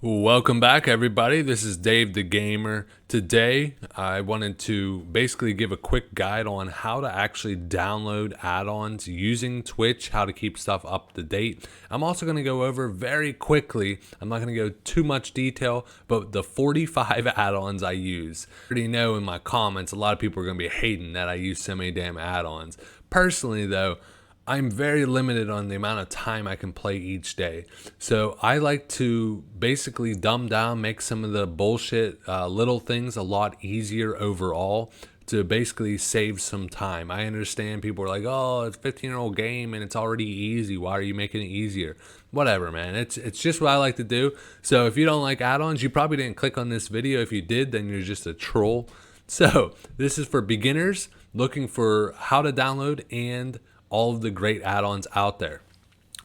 Welcome back, everybody. This is Dave the Gamer. Today, I wanted to basically give a quick guide on how to actually download add-ons using Twitch, how to keep stuff up to date. I'm also going to go over very quickly, I'm not going to go too much detail, but the 45 add-ons I use. I already know in my comments, a lot of people are going to be hating that I use so many damn add-ons. Personally, though, I'm very limited on the amount of time I can play each day. So I like to basically dumb down, make some of the bullshit little things a lot easier overall to basically save some time. I understand people are like, oh, it's a 15-year-old game and it's already easy. Why are you making it easier? Whatever, man. It's just what I like to do. So if you don't like add-ons, you probably didn't click on this video. If you did, then you're just a troll. So this is for beginners looking for how to download and all of the great add-ons out there.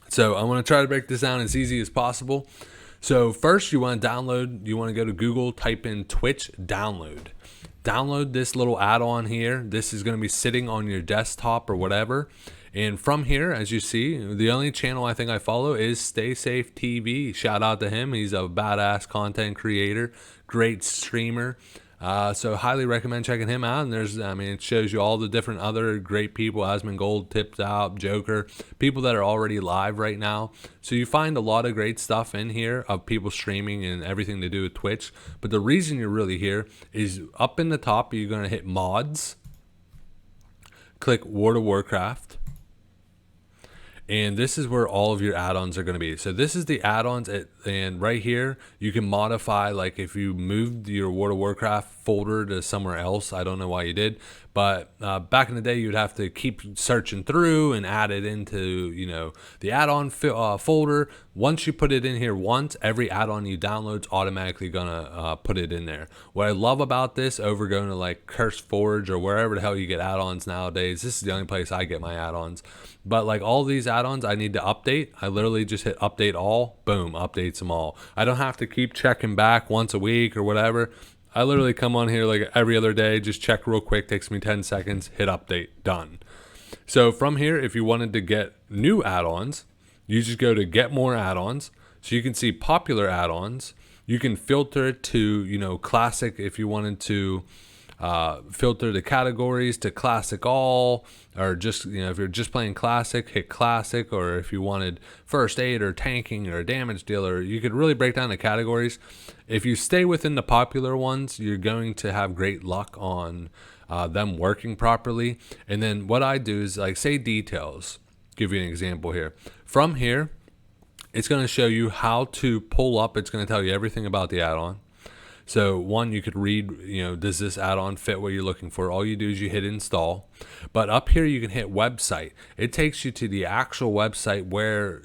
So I want to try to break this down as easy as possible. So first, you want to download, you want to go to Google, type in Twitch download. Download this little add-on here. This is going to be sitting on your desktop or whatever. And from here, as you see, the only channel I think I follow is Stay Safe TV. Shout out to him. He's a badass content creator, great streamer. So highly recommend checking him out. And it shows you all the different other great people, Asmongold, Tipped Out, Joker, people that are already live right now. So you find a lot of great stuff in here of people streaming and everything to do with Twitch. But the reason you're really here is up in the top, you're going to hit mods, click World of Warcraft. And this is where all of your add-ons are going to be. So this is the add-ons, and right here you can modify, like if you moved your World of Warcraft folder to somewhere else. I don't know why you did, but back in the day you'd have to keep searching through and add it into the add-on folder. Once you put it in here once, every add-on you download's automatically gonna put it in there. What I love about this over going to like CurseForge or wherever the hell you get add-ons nowadays, this is the only place I get my add-ons. But like all these add-ons I need to update, I literally just hit update all, boom, updates them all. I don't have to keep checking back once a week or whatever. I literally come on here like every other day, just check real quick, takes me 10 seconds, hit update, done. So from here, if you wanted to get new add-ons, you just go to get more add-ons. So you can see popular add-ons. You can filter it to, classic if you wanted to filter the categories to classic all, or just if you're just playing classic, hit classic. Or if you wanted first aid or tanking or damage dealer, you could really break down the categories. If you stay within the popular ones, you're going to have great luck on them working properly. And then what I do is like say details. Give you an example here. From here, it's going to show you how to pull up. It's going to tell you everything about the add-on. So one, you could read, does this add-on fit what you're looking for? All you do is you hit install. But up here you can hit website. It takes you to the actual website where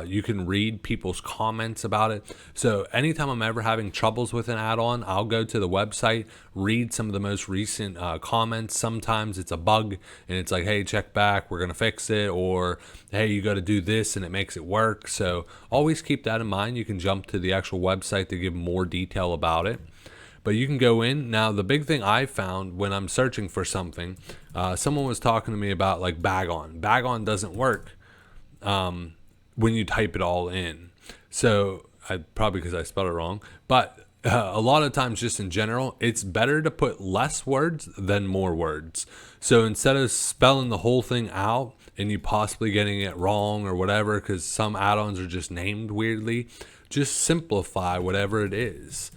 you can read people's comments about it. So anytime I'm ever having troubles with an add-on, I'll go to the website, read some of the most recent comments. Sometimes it's a bug and it's like, hey, check back, we're going to fix it. Or, hey, you got to do this and it makes it work. So always keep that in mind. You can jump to the actual website to give more detail about it. But you can go in. Now, the big thing I found when I'm searching for something, someone was talking to me about like Bagnon. Bagnon doesn't work when you type it all in. So probably because I spelled it wrong. But a lot of times just in general, it's better to put less words than more words. So instead of spelling the whole thing out and you possibly getting it wrong or whatever, because some add-ons are just named weirdly, just simplify whatever it is.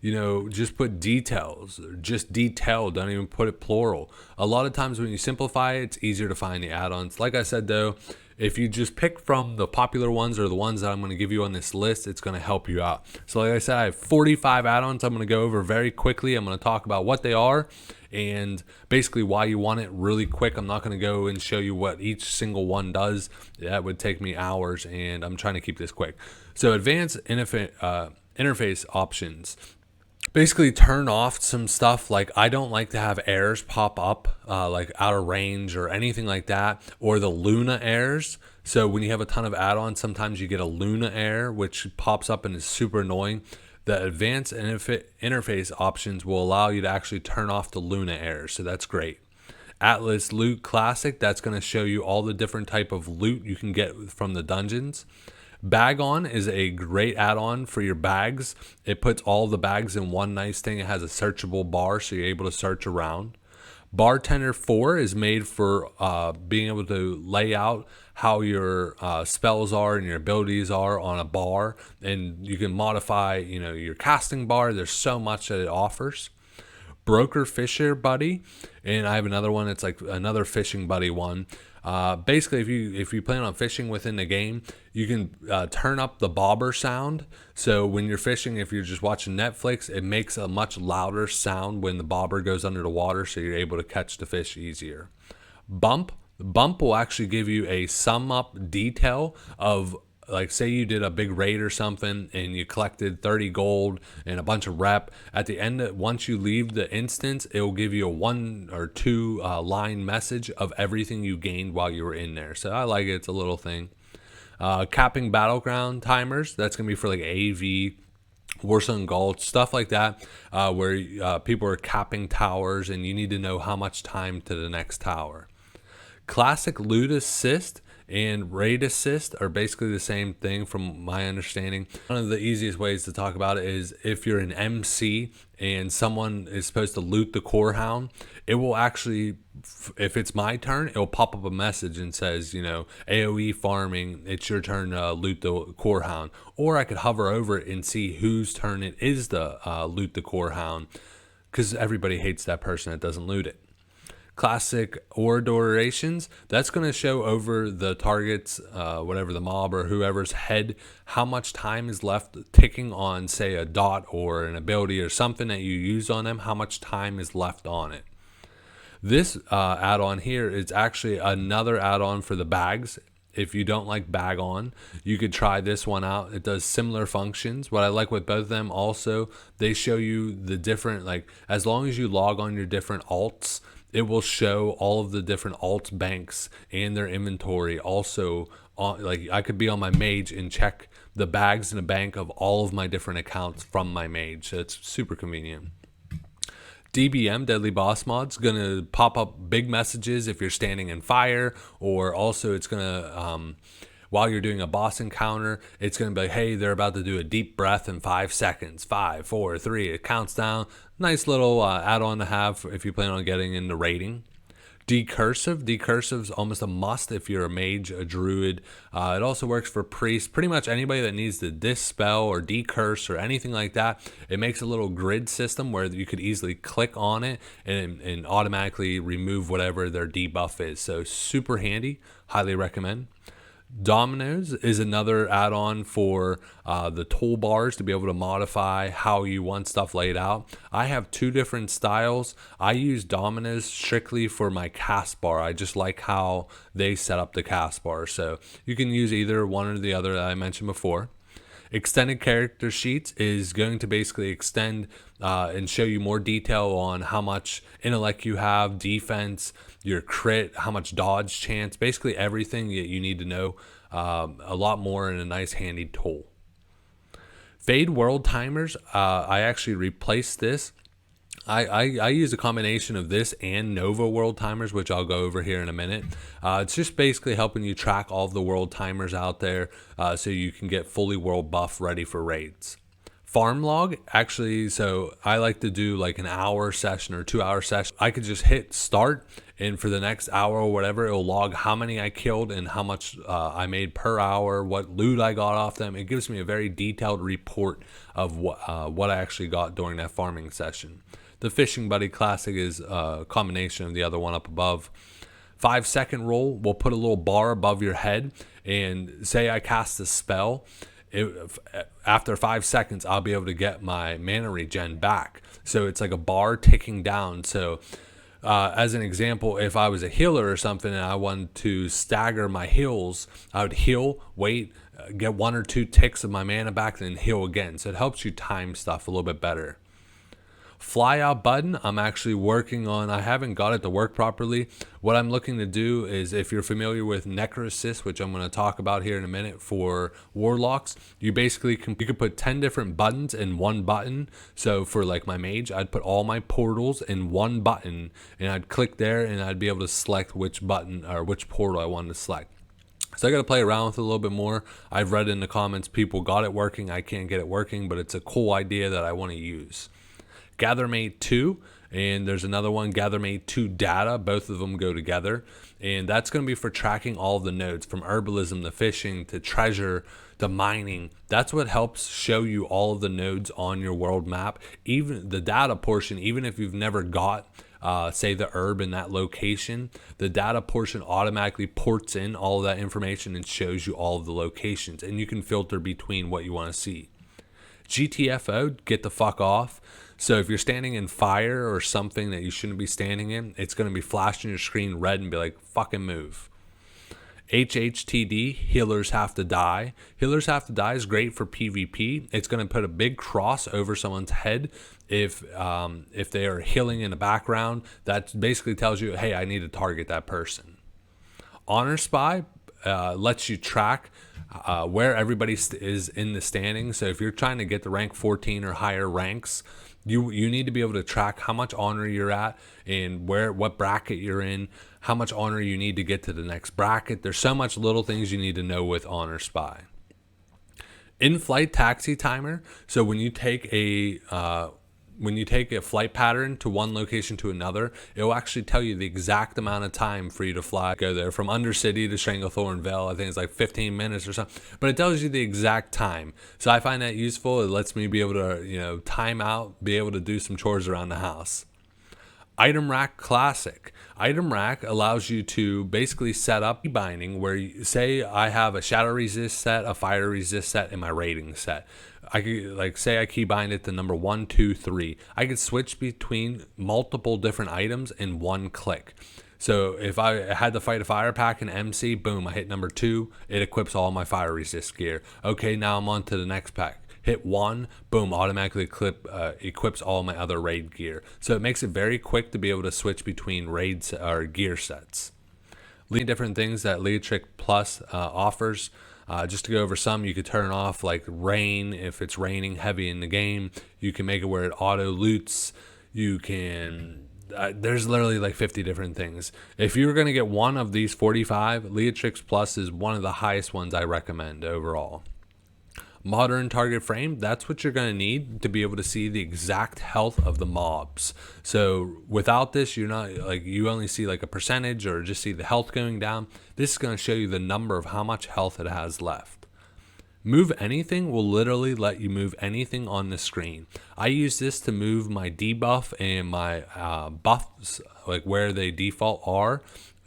Just put details, just detail, don't even put it plural. A lot of times when you simplify it, it's easier to find the add-ons. Like I said though, if you just pick from the popular ones or the ones that I'm going to give you on this list, it's going to help you out. So like I said, I have 45 add-ons I'm going to go over very quickly. I'm going to talk about what they are and basically why you want it really quick. I'm not going to go and show you what each single one does. That would take me hours and I'm trying to keep this quick. So advanced interface options. Basically turn off some stuff. Like I don't like to have errors pop up like out of range or anything like that, or the Luna errors. So when you have a ton of add-ons, sometimes you get a Luna error which pops up and is super annoying. The advanced interface options will allow you to actually turn off the Luna errors, so that's great. Atlas Loot Classic, that's going to show you all the different type of loot you can get from the dungeons. Bagnon is a great add-on for your bags. It puts all the bags in one nice thing. It has a searchable bar, so you're able to search around. Bartender 4 is made for being able to lay out how your spells are and your abilities are on a bar, and you can modify, your casting bar. There's so much that it offers. Broker Fisher Buddy, and I have another one. It's like another fishing buddy one. Basically, if you plan on fishing within the game, you can turn up the bobber sound. So when you're fishing, if you're just watching Netflix, it makes a much louder sound when the bobber goes under the water, so you're able to catch the fish easier. Bump will actually give you a sum up detail of, like, say you did a big raid or something and you collected 30 gold and a bunch of rep. At the end, once you leave the instance, it will give you a 1 or 2 line message of everything you gained while you were in there. So I like it. It's a little thing. Capping Battleground timers. That's going to be for like AV, Warzone Gold, stuff like that, where people are capping towers and you need to know how much time to the next tower. Classic Loot Assist and Raid Assist are basically the same thing from my understanding. One of the easiest ways to talk about it is if you're an MC and someone is supposed to loot the core hound, it will actually, if it's my turn, it will pop up a message and says, AoE farming, it's your turn to loot the core hound. Or I could hover over it and see whose turn it is to loot the core hound, because everybody hates that person that doesn't loot it. Classic Ore Durations, that's going to show over the target's, whatever the mob or whoever's head, how much time is left ticking on, say, a dot or an ability or something that you use on them, how much time is left on it. This add-on here is actually another add-on for the bags. If you don't like Bagnon, you could try this one out. It does similar functions. What I like with both of them also, they show you the different, like, as long as you log on your different alts, it will show all of the different alt banks and their inventory. Also, like, I could be on my mage and check the bags in a bank of all of my different accounts from my mage. So it's super convenient. DBM, Deadly Boss Mod's going to pop up big messages if you're standing in fire, or also it's going to, while you're doing a boss encounter, it's going to be like, hey, they're about to do a deep breath in 5 seconds. 5, 4, 3, it counts down. Nice little add-on to have if you plan on getting into raiding. Decursive is almost a must if you're a mage, a druid. It also works for priests. Pretty much anybody that needs to dispel or decurse or anything like that. It makes a little grid system where you could easily click on it and automatically remove whatever their debuff is. So super handy. Highly recommend. Dominoes is another add-on for the toolbars to be able to modify how you want stuff laid out. I have 2 different styles. I use Dominoes strictly for my cast bar. I just like how they set up the cast bar. So you can use either one or the other that I mentioned before. Extended character sheets is going to basically extend and show you more detail on how much intellect you have, defense, your crit, how much dodge chance, basically everything that you need to know, a lot more in a nice handy tool. Fade World Timers, I actually replaced this. I use a combination of this and Nova World Timers, which I'll go over here in a minute. It's just basically helping you track all of the world timers out there so you can get fully world buff ready for raids. Farm log, actually, so I like to do like an hour session or 2-hour session. I could just hit start, and for the next hour or whatever, it'll log how many I killed and how much I made per hour, what loot I got off them. It gives me a very detailed report of what I actually got during that farming session. The Fishing Buddy Classic is a combination of the other one up above. 5-second roll will put a little bar above your head, and say I cast a spell. After 5 seconds, I'll be able to get my mana regen back. So it's like a bar ticking down. So as an example, if I was a healer or something and I wanted to stagger my heals, I would heal, wait, get 1 or 2 ticks of my mana back, then heal again. So it helps you time stuff a little bit better. Fly out button, I'm actually working on. I haven't got it to work properly. What I'm looking to do is, if you're familiar with Necrosis, which I'm going to talk about here in a minute for warlocks, you basically you could put 10 different buttons in one button. So for like my mage, I'd put all my portals in one button, and I'd click there and I'd be able to select which button or which portal I wanted to select. So I got to play around with it a little bit more. I've read in the comments people got it working. I can't get it working, but it's a cool idea that I want to use. GatherMate 2, and there's another one, GatherMate 2 Data. Both of them go together, and that's going to be for tracking all of the nodes, from herbalism to fishing to treasure to mining. That's what helps show you all of the nodes on your world map. Even the data portion, even if you've never got say the herb in that location, the data portion automatically ports in all of that information and shows you all of the locations, and you can filter between what you want to see. GTFO, get the fuck off. So if you're standing in fire or something that you shouldn't be standing in, it's going to be flashing your screen red and be like, fucking move. HHTD, Healers Have to Die. Healers Have to Die is great for PvP. It's going to put a big cross over someone's head if they are healing in the background. That basically tells you, hey, I need to target that person. Honor Spy lets you track where everybody is in the standing. So if you're trying to get the rank 14 or higher ranks, you need to be able to track how much honor you're at and what bracket you're in, how much honor you need to get to the next bracket. There's so much little things you need to know with Honor Spy. In-flight taxi timer. So when you take a flight pattern to one location to another, it will actually tell you the exact amount of time for you to fly. Go there from Undercity to Stranglethorn Vale. I think it's like 15 minutes or something, but it tells you the exact time. So I find that useful. It lets me be able to, time out, be able to do some chores around the house. Item Rack Classic. Item Rack allows you to basically set up binding where you say I have a shadow resist set, a fire resist set, and my rating set. I could say I keybind it to number 1, 2, 3. I could switch between multiple different items in one click. So if I had to fight a fire pack in MC, boom, I hit number 2, it equips all my fire resist gear. Okay, now I'm on to the next pack. Hit 1, boom, automatically equips all my other raid gear. So it makes it very quick to be able to switch between raids or gear sets. Different things that Leatric Plus offers. Just to go over some, you could turn off like rain if it's raining heavy in the game. You can make it where it auto loots. You can there's literally like 50 different things. If you're going to get one of these 45, Leatrix Plus is one of the highest ones I recommend overall. Modern target frame, that's what you're going to need to be able to see the exact health of the mobs. So without this, you're not you only see like a percentage or just see the health going down. This is going to show you the number of how much health it has left. Move anything will literally let you move anything on the screen. I use this to move my debuff and my buffs, like where they default are,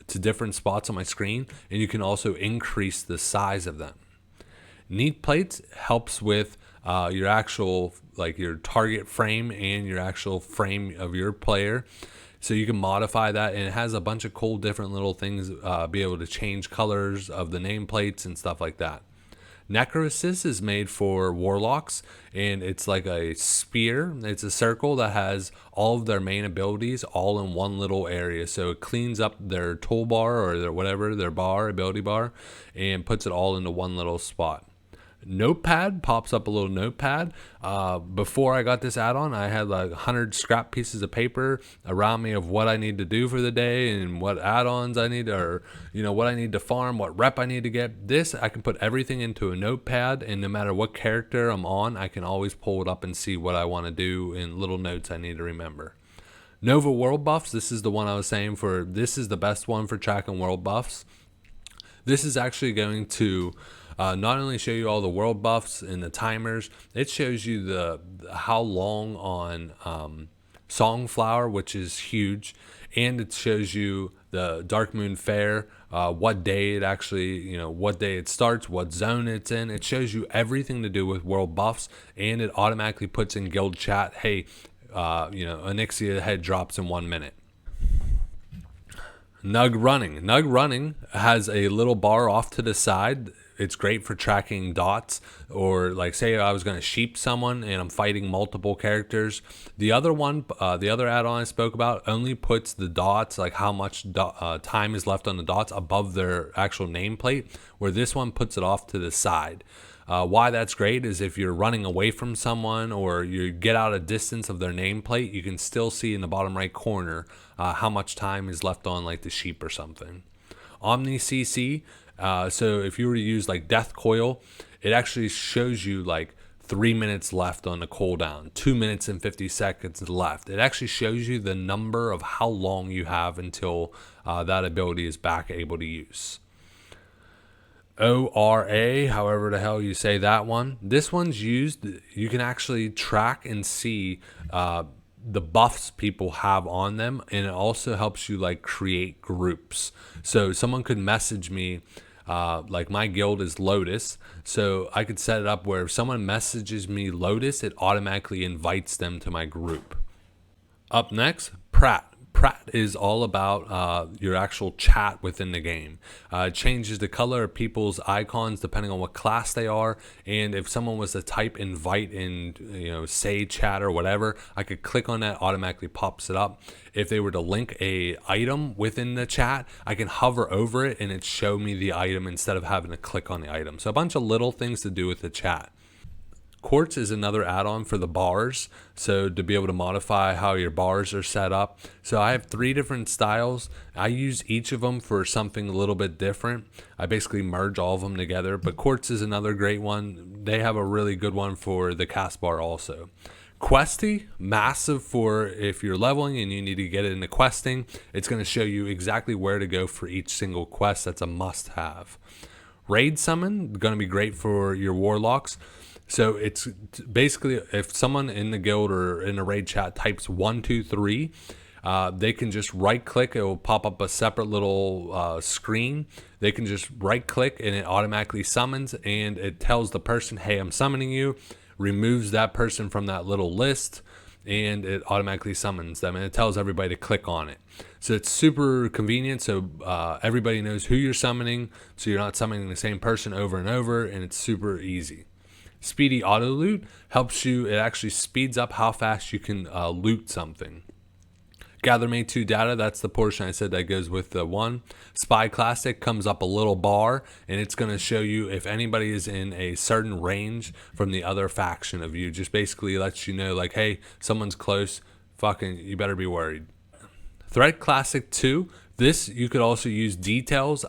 to different spots on my screen, and you can also increase the size of them. Neat plates helps with your actual your target frame and your actual frame of your player, so you can modify that, and it has a bunch of cool different little things, be able to change colors of the nameplates and stuff like that. Necrosis is made for warlocks, and it's like a spear. It's a circle that has all of their main abilities all in one little area, so it cleans up their toolbar or their ability bar, and puts it all into one little spot. Notepad pops up, a little notepad. Before I got this add-on, I had like 100 scrap pieces of paper around me of what I need to do for the day and what add-ons I need, or what I need to farm, what rep I need to get. This, I can put everything into a notepad, and no matter what character I'm on, I can always pull it up and see what I want to do in little notes I need to remember. Nova World Buffs, this is the one I was saying this is the best one for tracking world buffs. This is actually going to not only show you all the world buffs and the timers, it shows you the how long on Songflower, which is huge, and it shows you the Dark Moon Fair, what day it actually, what day it starts, what zone it's in. It shows you everything to do with world buffs, and it automatically puts in guild chat, hey, Onyxia head drops in 1 minute. Nug running has a little bar off to the side. It's great for tracking dots, or say I was going to sheep someone and I'm fighting multiple characters. The other add-on I spoke about only puts the dots, like how much time is left on the dots, above their actual nameplate, where this one puts it off to the side. Why that's great is if you're running away from someone or you get out a distance of their nameplate, you can still see in the bottom right corner how much time is left on the sheep or something. Omni CC So if you were to use like Death Coil, it actually shows you like 3 minutes left on the cooldown, 2 minutes and 50 seconds left. It actually shows you the number of how long you have until that ability is back able to use. ORA, however the hell you say that one. This one's used, you can actually track and see the buffs people have on them, and it also helps you like create groups. So someone could message me, like my guild is Lotus, so I could set it up where if someone messages me Lotus, it automatically invites them to my group. Up next, Pratt. Pratt is all about your actual chat within the game. It changes the color of people's icons depending on what class they are, and if someone was to type invite in, say chat or whatever, I could click on that, automatically pops it up. If they were to link a item within the chat, I can hover over it and it show me the item instead of having to click on the item. So a bunch of little things to do with the chat. Quartz is another add-on for the bars, so to be able to modify how your bars are set up. So I have 3 different styles. I use each of them for something a little bit different. I basically merge all of them together, but Quartz is another great one. They have a really good one for the cast bar also. Questy, massive for if you're leveling and you need to get into questing. It's going to show you exactly where to go for each single quest. That's a must-have. Raid Summon, going to be great for your warlocks. So it's basically if someone in the guild or in a raid chat types 123, they can just right click. It will pop up a separate little screen. They can just right click and it automatically summons, and it tells the person, hey, I'm summoning you, removes that person from that little list, and it automatically summons them, and it tells everybody to click on it. So it's super convenient, so everybody knows who you're summoning, so you're not summoning the same person over and over, and it's super easy. Speedy auto loot helps you, it actually speeds up how fast you can loot something. Gather Mate 2 data, that's the portion I said that goes with the 1. Spy Classic comes up a little bar, and it's going to show you if anybody is in a certain range from the other faction of you. Just basically lets you know, like, hey, someone's close, fucking, you better be worried. Threat Classic 2, this you could also use details.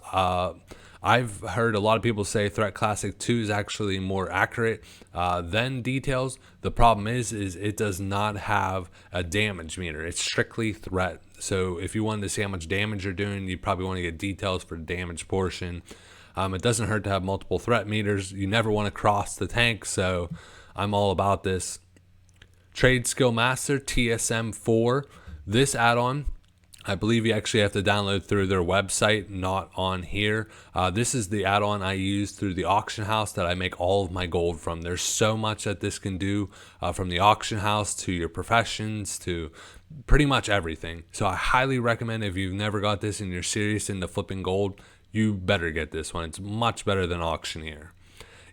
I've heard a lot of people say Threat Classic 2 is actually more accurate than details. The problem is it does not have a damage meter. It's strictly threat. So if you wanted to see how much damage you're doing, you probably want to get details for the damage portion. It doesn't hurt to have multiple threat meters. You never want to cross the tank, so I'm all about this. Trade Skill Master TSM4. This add-on, I believe you actually have to download through their website, not on here. This is the add-on I use through the auction house that I make all of my gold from. There's so much that this can do, from the auction house to your professions to pretty much everything. So I highly recommend, if you've never got this and you're serious into flipping gold, you better get this one. It's much better than Auctioneer.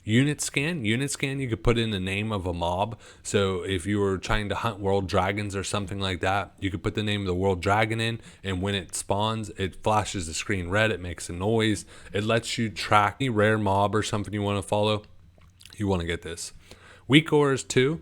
Unit scan, you could put in the name of a mob. So if you were trying to hunt world dragons or something like that, you could put the name of the world dragon in, and when it spawns, it flashes the screen red, it makes a noise. It lets you track any rare mob or something you want to follow. You want to get this. Weak ores too.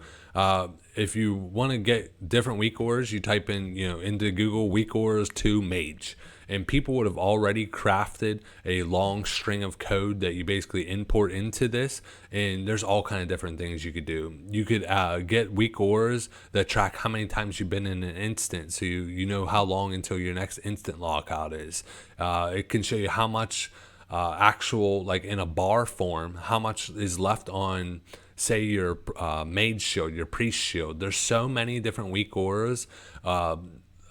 If you want to get different weak ores, you type in, into Google weak ores 2 mage. And people would have already crafted a long string of code that you basically import into this, and there's all kind of different things you could do. You could get weak ores that track how many times you've been in an instant, so you know how long until your next instant lockout is. It can show you how much actual, like in a bar form, how much is left on, say, your mage shield, your priest shield. There's so many different weak auras.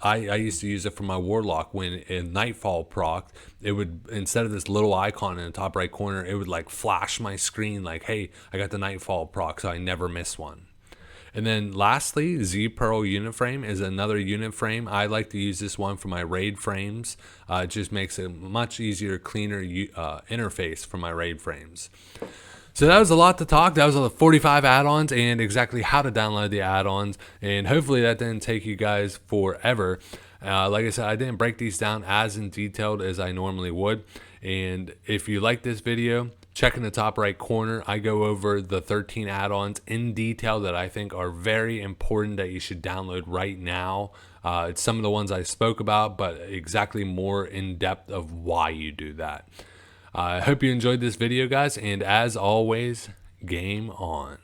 I used to use it for my warlock. When in Nightfall proc, it would, instead of this little icon in the top right corner, it would like flash my screen like, hey, I got the Nightfall proc, so I never miss one. And then lastly, Z Pearl unit frame is another unit frame. I like to use this one for my raid frames. It just makes a much easier, cleaner interface for my raid frames. So that was a lot to talk. That was the 45 add-ons and exactly how to download the add-ons. And hopefully that didn't take you guys forever. Like I said, I didn't break these down as in detailed as I normally would. And if you like this video, check in the top right corner. I go over the 13 add-ons in detail that I think are very important that you should download right now. It's some of the ones I spoke about, but exactly more in depth of why you do that. I hope you enjoyed this video, guys, and as always, game on.